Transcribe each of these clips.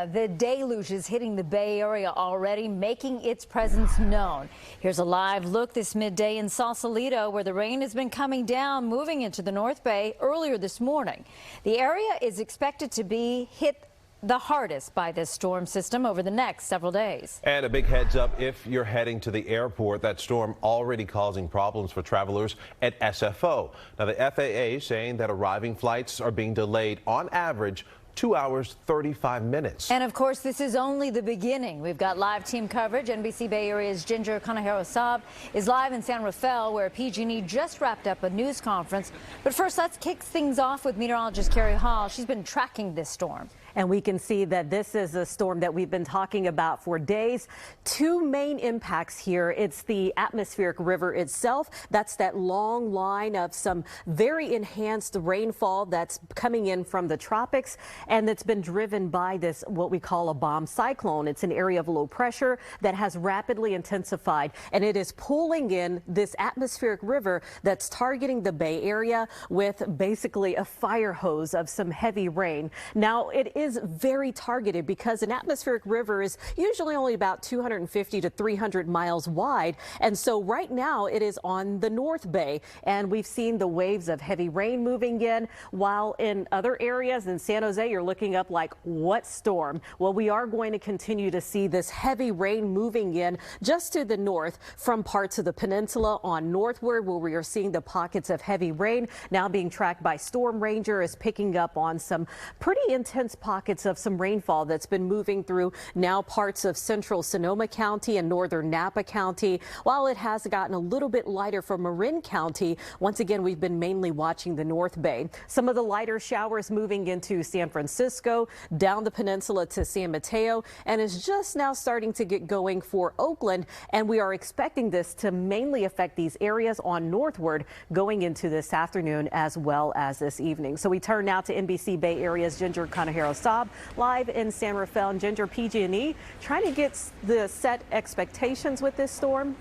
The deluge is hitting the Bay Area already, making its presence known. Here's a live look this midday in Sausalito, where the rain has been coming down, moving into the North Bay earlier this morning. The area is expected to be hit the hardest by this storm system over the next several days. And a big heads up if you're heading to the airport. That storm already causing problems for travelers at SFO. Now, the FAA is saying that arriving flights are being delayed on average 2 hours, 35 minutes. And of course, this is only the beginning. We've got live team coverage. NBC Bay Area's Conejero Saab is live in San Rafael, where PG&E just wrapped up a news conference. But first, let's kick things off with meteorologist Kari. She's been tracking this storm. And we can see that this is a storm that we've been talking about for days. Two main impacts here. It's the atmospheric river itself. That's that long line of some very enhanced rainfall that's coming in from the tropics, and that's been driven by this, what we call a bomb cyclone. It's an area of low pressure that has rapidly intensified, and it is pulling in this atmospheric river that's targeting the Bay Area with basically a fire hose of some heavy rain. Now, it is very targeted because an atmospheric river is usually only about 250 to 300 miles wide. And so right now it is on the North Bay, and we've seen the waves of heavy rain moving in, while in other areas in San Jose, you're looking up like, what storm? Well, we are going to continue to see this heavy rain moving in just to the north from parts of the peninsula on northward, where we are seeing the pockets of heavy rain now being tracked by Storm Ranger, is picking up on some pretty intense pockets of some rainfall that's been moving through now parts of central Sonoma County and northern Napa County. While it has gotten a little bit lighter for Marin County, once again, we've been mainly watching the North Bay. Some of the lighter showers moving into San Francisco, down the peninsula to San Mateo, and is just now starting to get going for Oakland. And we are expecting this to mainly affect these areas on northward going into this afternoon as well as this evening. So we turn now to NBC Bay Area's Conejero Saab live in San Rafael. And Ginger, PG&E trying to get the set expectations with this storm.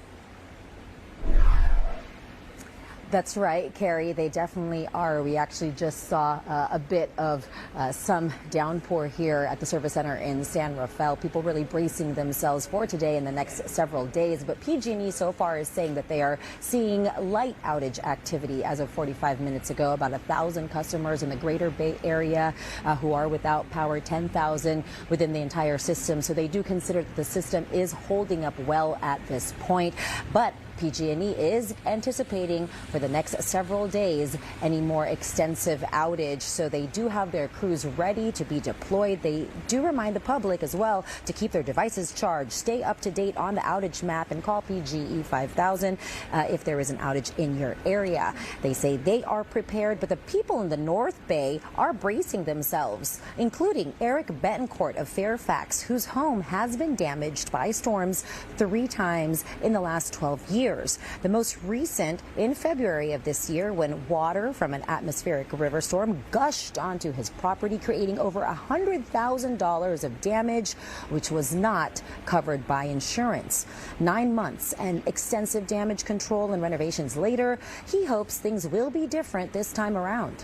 That's right, Kari. They definitely are. We actually just saw a bit of some downpour here at the service center in San Rafael. People really bracing themselves for today and the next several days. But PG&E so far is saying that they are seeing light outage activity as of 45 minutes ago. About 1,000 customers in the greater Bay Area who are without power, 10,000 within the entire system. So they do consider that the system is holding up well at this point. But PG&E is anticipating for the next several days any more extensive outage, so they do have their crews ready to be deployed. They do remind the public as well to keep their devices charged, stay up to date on the outage map, and call PGE 5000 if there is an outage in your area. They say they are prepared, but the people in the North Bay are bracing themselves, including Eric Betancourt of Fairfax, whose home has been damaged by storms 3 times in the last 12 years. The most recent in February of this year, when water from an atmospheric river storm gushed onto his property, creating over $100,000 of damage, which was not covered by insurance. 9 months and extensive damage control and renovations later, he hopes things will be different this time around.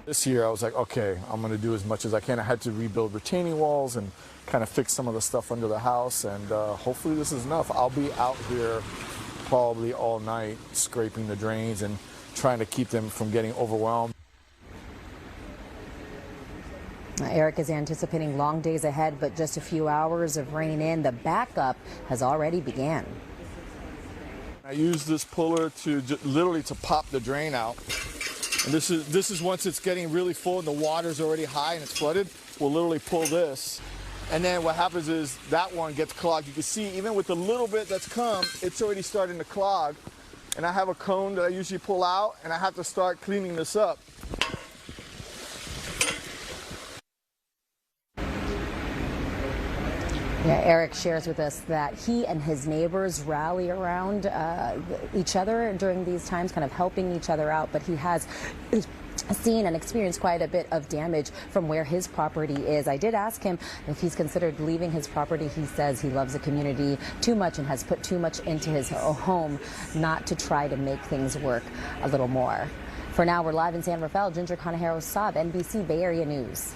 This year I was like, okay, I'm going to do as much as I can. I had to rebuild retaining walls and kind of fix some of the stuff under the house, and hopefully this is enough. I'll be out here probably all night scraping the drains and trying to keep them from getting overwhelmed. Eric is anticipating long days ahead, but just a few hours of rain in, the backup has already began. I use this puller to literally to pop the drain out. And this is once it's getting really full and the water's already high and it's flooded, we'll literally pull this. And then what happens is that one gets clogged. You can see even with the little bit that's come, it's already starting to clog. And I have a cone that I usually pull out, and I have to start cleaning this up. Yeah, Eric shares with us that he and his neighbors rally around each other during these times, kind of helping each other out, but he has seen and experienced quite a bit of damage from where his property is. I did ask him if he's considered leaving his property. He says he loves the community too much and has put too much into his home not to try to make things work a little more. For now, we're live in San Rafael. Conejero Saab, NBC Bay Area News.